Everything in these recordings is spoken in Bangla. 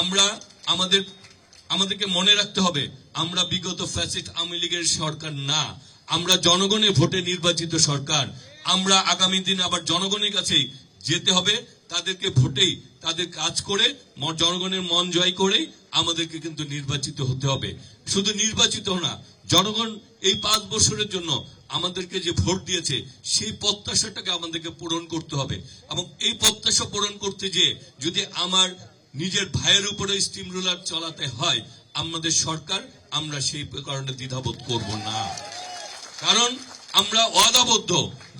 আমরা আমাদেরকে মনে রাখতে হবে আমরা বিগত ফ্যাসিস্ট আওয়ামী লীগের সরকার না, আমরা জনগণের ভোটে নির্বাচিত সরকার। আমরা আগামী দিন আবার জনগণের কাছে যেতে হবে, তাদেরকে ভোটেই তাদের কাজ করে জনগণের মন জয় করে আমাদেরকে কিন্তু নির্বাচিত হতে হবে। শুধু নির্বাচিত না, জনগণ এই 5 বছরের জন্য আমাদেরকে যে ভোট দিয়েছে সেই প্রত্যাশাটাকে আমাদেরকে পূরণ করতে হবে। এবং এই প্রত্যাশা পূরণ করতে যে যদি আমার নিজের ভাইয়ের উপরে স্টিম রোলার চালাতে হয় আমাদের সরকার, আমরা সেই কারণে দ্বিধাবোধ করব না। কারণ আমরা ওয়াদাবদ্ধ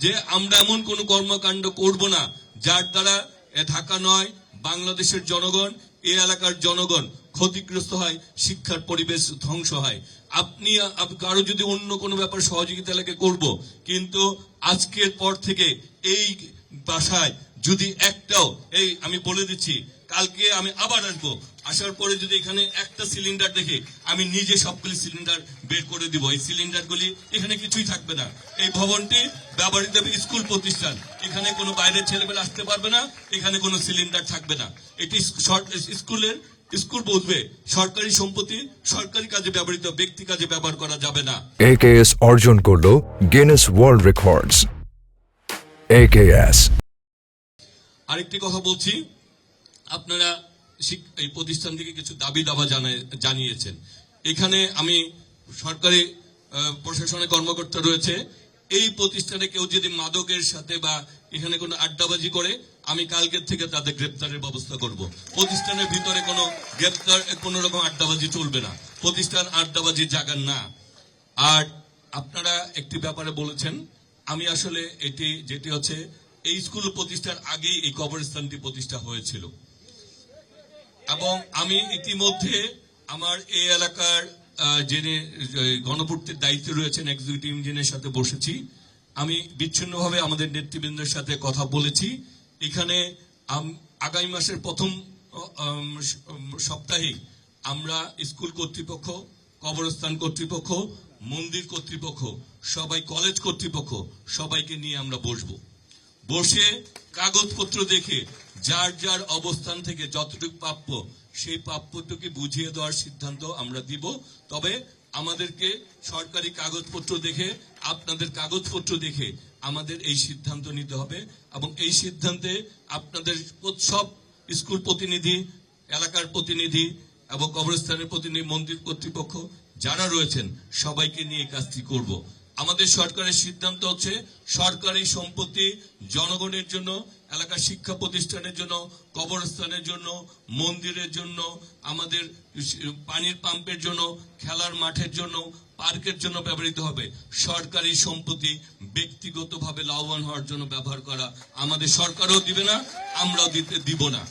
যে আমরা এমন কোন কর্মকাণ্ড করব না যার দ্বারা ঢাকা নয় বাংলাদেশের জনগণ, এই এলাকার জনগণ ক্ষতিগ্রস্ত হয়, শিক্ষার পরিবেশ ধ্বংস হয়। আপনি কারো যদি অন্য কোনো ব্যাপার সহযোগিতা লাগে করব, কিন্তু আজকের পর থেকে এই বাসায় যদি একটাও, এই আমি বলে দিচ্ছি, কালকে আমি আবার আসবো, আসার পরে যদি এখানে একটা সিলিন্ডার দেখে আমি নিজে সবগুলি সিলিন্ডার বের করে দিব। এই সিলিন্ডারগুলি এখানে কিছুই থাকবে না। এই ভবনটি ব্যবহৃত স্কুল প্রতিষ্ঠান, এখানে কোনো বাইরের ছেলেমেয়ে আসতে পারবে না, এখানে কোনো সিলিন্ডার থাকবে না। এটি স্কুল বুঝবে সরকারি সম্পত্তি, সরকারি কাজে ব্যবহৃত, ব্যক্তি কাজে ব্যবহার করা যাবে না। AKS অর্জন করলো গিনেস ওয়ার্ল্ড রেকর্ডস। AKS আরেকটি কথা বলছি, আপনারা এই প্রতিষ্ঠান থেকে কিছু দাবি দাবা জানিয়েছেন। এখানে আমি সরকারি প্রশাসনের কর্মকর্তা রয়েছে, এই প্রতিষ্ঠানে কেউ যদি মাদকের সাথে বা এখানে কোনো আড্ডাবাজি করে আমি কালকের থেকে তাদের গ্রেপ্তারের ব্যবস্থা করব। প্রতিষ্ঠানের ভিতরে কোনো গ্রেপ্তার, কোনো রকম আড্ডাবাজি চলবে না, প্রতিষ্ঠান আড্ডাবাজির জায়গা না। আর আপনারা একটি ব্যাপারে বলেছেন, আমি আসলে যেটি হচ্ছে এই স্কুল প্রতিষ্ঠার আগেই এই কবরস্থানটি প্রতিষ্ঠা হয়েছিল এবং আমি ইতিমধ্যে আমার এই এলাকার যিনি গণপূর্তির দায়িত্বে রয়েছেন এক্সিকিউটিভ ইঞ্জিনিয়ারের সাথে বসেছি। আমি বিচ্ছিন্নভাবে আমাদের নেতৃবৃন্দের সাথে কথা বলেছি। এখানে আগামী মাসের প্রথম সপ্তাহে আমরা স্কুল কর্তৃপক্ষ, কবরস্থান কর্তৃপক্ষ, মন্দির কর্তৃপক্ষ, সবাই কলেজ কর্তৃপক্ষ সবাইকে নিয়ে আমরা বসে কাগজপত্র দেখে যার যার অবস্থান থেকে যতটুকু প্রাপ্য সেই প্রাপ্যটুকু বুঝিয়ে দেওয়ার সিদ্ধান্ত আমরা দিব। তবে আমাদেরকে সরকারি কাগজপত্র দেখে, আপনাদের কাগজপত্র দেখে আমাদের এই সিদ্ধান্ত নিতে হবে এবং এই সিদ্ধান্তে আপনাদের সব স্কুল প্রতিনিধি, এলাকার প্রতিনিধি এবং কবরস্থানের প্রতিনিধি, মন্দির কর্তৃপক্ষ যারা রয়েছেন সবাইকে নিয়ে কাজটি করব। আমাদের সরকারের সিদ্ধান্ত হচ্ছে সরকারি সম্পত্তি জনগণের জন্য, এলাকার শিক্ষা প্রতিষ্ঠানের জন্য, কবরস্থানের জন্য, মন্দিরের জন্য, আমাদের পানির পাম্পের জন্য, খেলার মাঠের জন্য, পার্কের জন্য ব্যবহৃত হবে। সরকারি সম্পত্তি ব্যক্তিগতভাবে লাভবান হওয়ার জন্য ব্যবহার করা আমাদের সরকারও দিবে না, আমরাও দিব না।